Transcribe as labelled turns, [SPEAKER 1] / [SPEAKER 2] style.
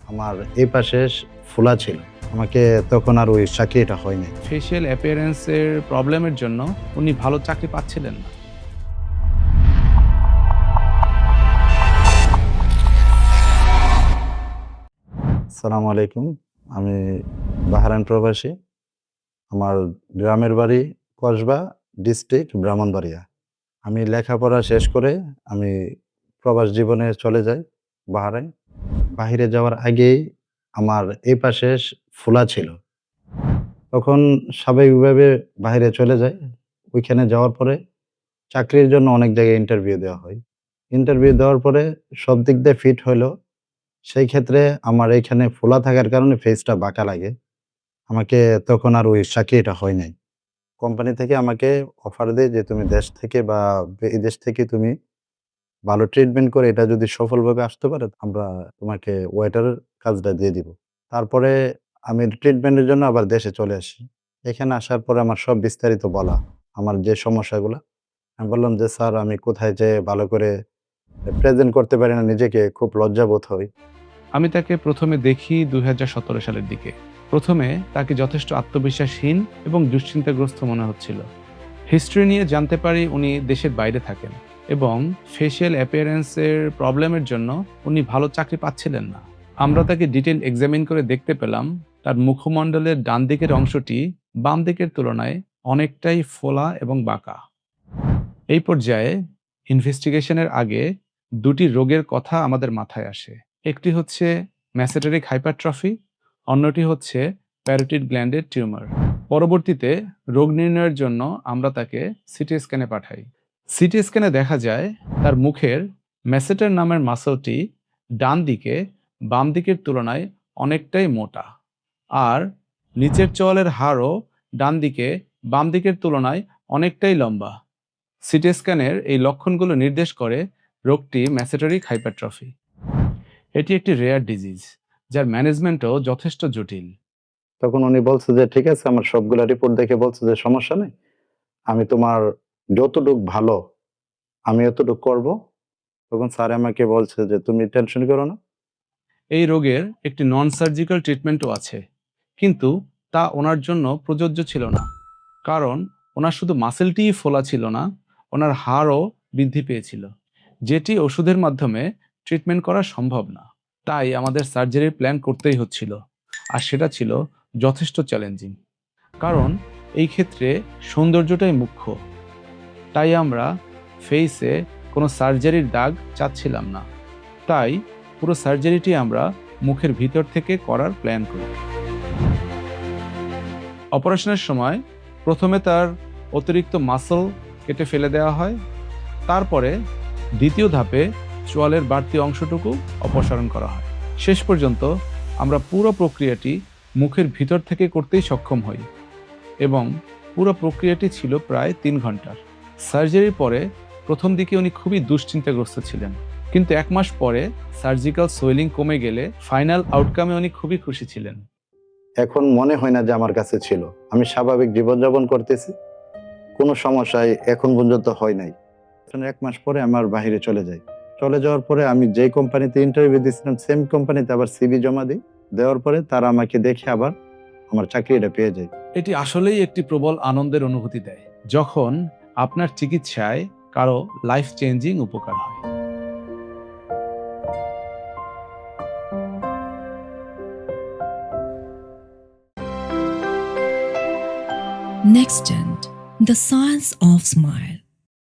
[SPEAKER 1] আমার এই পাশে ফোলা ছিল। আমাকে তখন আর ওই চাকরিটা হয় নাই।
[SPEAKER 2] ফেশিয়াল অ্যাপিয়ারেন্সের প্রবলেমের জন্য উনি ভালো চাকরি পাচ্ছিলেন না।
[SPEAKER 1] আসসালামু আলাইকুম। আমি বাহরাইন প্রবাসী। আমার গ্রামের বাড়ি কসবা, ডিস্ট্রিক্ট ব্রাহ্মণবাড়িয়া। আমি লেখাপড়া শেষ করে আমি প্রবাস জীবনে চলে যাই বাহরাইন। বাহিরে যাওয়ার আগেই আমার এই পাশে ফোলা ছিল। তখন স্বাভাবিকভাবে বাহিরে চলে যাই। ওইখানে যাওয়ার পরে চাকরির জন্য অনেক জায়গায় ইন্টারভিউ দেওয়া হয়। ইন্টারভিউ দেওয়ার পরে সব দিক দিয়ে ফিট হইলো। সেই ক্ষেত্রে আমার এইখানে ফোলা থাকার কারণে ফেসটা বাঁকা লাগে। আমাকে তখন আর ওই চাকরিটা হয় নাই। কোম্পানি থেকে আমাকে অফার দেয় যে, "তুমি দেশ থেকে বা এই দেশ থেকে তুমি ভালো ট্রিটমেন্ট করে এটা যদি সফলভাবে আসতে পারো, আমরা তোমাকে ওয়েটারের কাজটা দিয়ে দিব।" তারপরে আমি ট্রিটমেন্টের জন্য আবার দেশে চলে আসি। এখানে আসার পরে আমার সব বিস্তারিত বলা, আমার যে সমস্যাগুলা। আমি বললাম যে, "স্যার আমি কোথায় যেয়ে ভালো করে প্রেজেন্ট করতে পারি না নিজেকে, খুব লজ্জাবোধ হই।"
[SPEAKER 2] আমি তাকে প্রথমে দেখি ২০১৭ সালের দিকে। প্রথমে তাকে যথেষ্ট আত্মবিশ্বাসহীন এবং দুশ্চিন্তাগ্রস্ত মনে হচ্ছিল। হিস্ট্রি নিয়ে জানতে পারি উনি দেশের বাইরে থাকেন এবং ফেশিয়াল অ্যাপিয়ারেন্সের প্রবলেমের জন্য উনি ভালো চাকরি পাচ্ছিলেন না। আমরা তাকে ডিটেইল এক্সামিন করে দেখতে পেলাম তার মুখমণ্ডলের ডান দিকের অংশটি বাম দিকের তুলনায় অনেকটাই ফোলা এবং বাঁকা। এই পর্যায়ে ইনভেস্টিগেশনের আগে দুটি রোগের কথা আমাদের মাথায় আসে। একটি হচ্ছে ম্যাসেটারিক হাইপারট্রফি, অন্যটি হচ্ছে প্যারোটিড গ্ল্যান্ডের টিউমার। পরবর্তীতে রোগ নির্ণয়ের জন্য আমরা তাকে সিটি স্ক্যানে পাঠাই। সিটি স্ক্যানে দেখা যায় তার মুখের ম্যাসেটার নামের মাসলটি ডান দিকে বাম দিকের তুলনায় অনেকটাই মোটা, আর নিচের চোয়ালের হাড়ও ডান দিকে বাম দিকের তুলনায় অনেকটাই লম্বা। সিটি স্ক্যানের এই লক্ষণগুলো নির্দেশ করে রোগটি ম্যাসেটারিক হাইপারট্রফি। এটি একটি রেয়ার ডিজিজ, যার ম্যানেজমেন্টও যথেষ্ট জটিল।
[SPEAKER 1] তখন উনি বলছে যে, "ঠিক আছে।" আমার সবগুলা রিপোর্ট দেখে বলছে যে, "সমস্যা নেই। আমি তোমার যতটুক ভালো আমি অতটুক করব।" তখন স্যার আমাকে বলছে যে, "তুমি টেনশন করো না।"
[SPEAKER 2] এই রোগের একটি নন সার্জিক্যাল ট্রিটমেন্টও আছে, কিন্তু তা ওনার জন্য প্রযোজ্য ছিল না, কারণ ওনার শুধু মাসেলটিই ফোলা ছিল না, ওনার হাড়ও বৃদ্ধি পেয়েছিল, যেটি ওষুধের মাধ্যমে ট্রিটমেন্ট করা সম্ভব না। তাই আমাদের সার্জারির প্ল্যান করতেই হচ্ছিল, আর সেটা ছিল যথেষ্ট চ্যালেঞ্জিং, কারণ এই ক্ষেত্রে সৌন্দর্যটাই মুখ্য। তাই আমরা ফেইসে কোনো সার্জারির দাগ চাচ্ছিলাম না। তাই পুরো সার্জারিটি আমরা মুখের ভিতর থেকে করার প্ল্যান করি। অপারেশনের সময় প্রথমে তার অতিরিক্ত মাসল কেটে ফেলে দেওয়া হয়, তারপরে দ্বিতীয় ধাপে চোয়ালের বাড়তি অংশটুকু অপসারণ করা হয়। শেষ পর্যন্ত আমরা পুরো প্রক্রিয়াটি মুখের ভিতর থেকে করতেই সক্ষম হই, এবং পুরো প্রক্রিয়াটি ছিল প্রায় ৩ ঘন্টার। সার্জারির পরে প্রথম দিকে উনি খুবই দুশ্চিন্তাগ্রস্ত ছিলেন, কিন্তু ১ মাস পরে সার্জিক্যাল সোয়েলিং কমে গেলে ফাইনাল আউটকামে উনি খুবই খুশি ছিলেন।
[SPEAKER 1] এখন মনে হয় না যে আমার কাছে ছিল। আমি স্বাভাবিক জীবনযাপন করতেছি। কোনো সমস্যাই এখন পর্যন্ত হয় নাই। ১ মাস পরে আমার বাহিরে চলে যাই। চলে যাওয়ার পরে আমি যেই কোম্পানিতে ইন্টারভিউ দিয়েছিলাম সেম কোম্পানিতে আবার সিভি জমা দিই। দেওয়ার পরে তারা আমাকে দেখে আবার আমার চাকরিটা পেয়ে যায়।
[SPEAKER 2] এটি আসলেই একটি প্রবল আনন্দের অনুভূতি দেয়, যখন আপনার চিকিৎসায় কারো লাইফ চেঞ্জিং উপকার হয়।
[SPEAKER 3] Nextend, the science of smile.